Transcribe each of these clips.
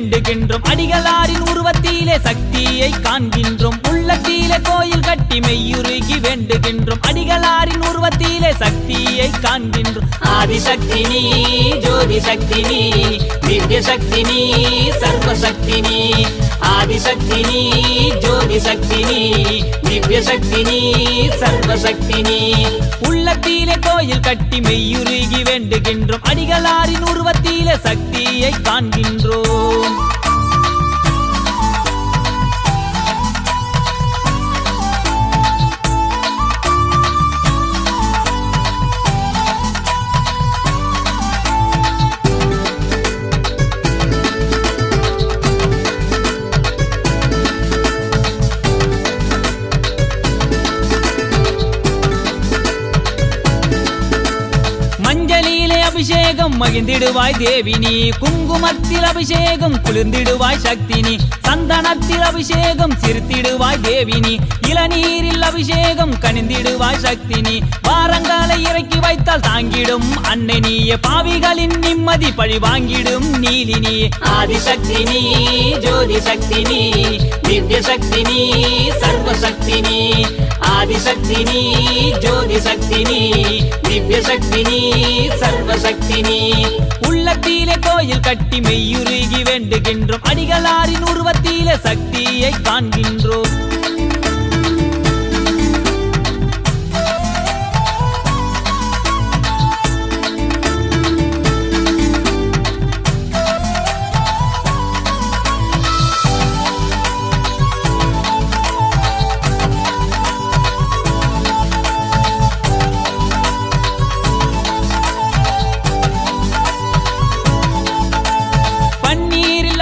வேண்டுகின்றோம் அடிகளாரின் உருவத்திலே சக்தியை காண்கின்றோம் உள்ளத்திலே கோயில் கட்டி மெய்யுருகி வேண்டுகின்றோம் அடிகளாரின் உருவத்திலே சக்தியை காண்கின்றோம் ஆதிசக்தினி ஜோதி சக்தினி திவ்ய சக்தினி சர்வசக்தினி ஆதிசக்தினி ஜோதி சக்தினி திவ்ய சக்தினி சர்வசக்தினி உள்ளத்திலே கோயில் கட்டி மெய்யுருகி வேண்டுகின்றோம் அடிகளாரின் உருவத்திலே சக்தியை காண்கின்றோம் மஞ்சளிலே அபிஷேகம் மகிழ்ந்திடுவாய் தேவினி குங்குமத்தில் அபிஷேகம் குளிர்ந்திடுவாய் சக்தினி சந்தனத்தில் அபிஷேகம் சிரித்திடுவாய் தேவினி இளநீரில் அபிஷேகம் கனிந்திடுவாய் சக்தினி வாரங்களை இறக்கி வைத்தால் தாங்கிடும் அன்னை நீயே பாவிகளின் நிம்மதி பழி வாங்கிடும் நீலினி ஆதிசக்தினி ஜோதி சக்தினி திவ்ய சக்தினி சர்வசக்தினி ஆதிசக்தினி ஜோதி சக்தினி திவ்ய சக்தினி சர்வசக்தினி உள்ளத்திலே கோயில் கட்டி மெய்யுருகி வேண்டுகின்றோம் அடிகளாரின் உருவத்திலே சக்தியை காண்கின்றோம்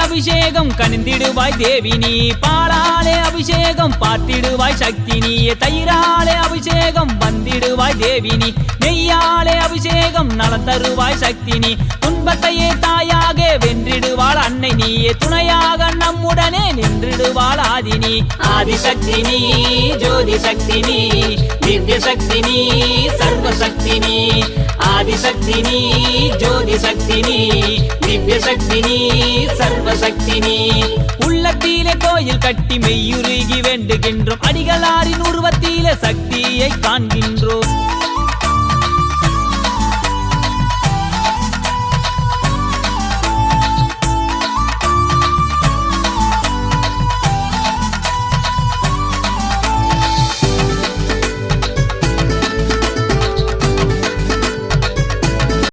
அபிஷேகம் கனிந்திடுவாய் தேவினி பாலாலே அபிஷேகம் பார்த்திடுவாய் சக்தினி தயிராலே அபிஷேகம் வந்திடுவாய் தேவினி நெய்யாலே அபிஷேகம் நலம் தருவாய் சக்தினி துன்பத்தையே தாயாக வென்றிடுவாள் அன்னை நீயே துணையாக நம்முடனே நின்றிடுவாள் ஆதினி ஆதிசக்தினி ஜோதி சக்தினி திவ்ய சக்தினி சர்வசக்தினி ஆதிசக்தினி ஜோதி சக்தினி திவ்ய சக்தினி சர்வசக்தினி உள்ளத்திலே கோயில் கட்டி மெய்யுருகி வேண்டுகின்றோம் அடிகளாரின் உருவத்திலே சக்தியை காண்கின்றோம்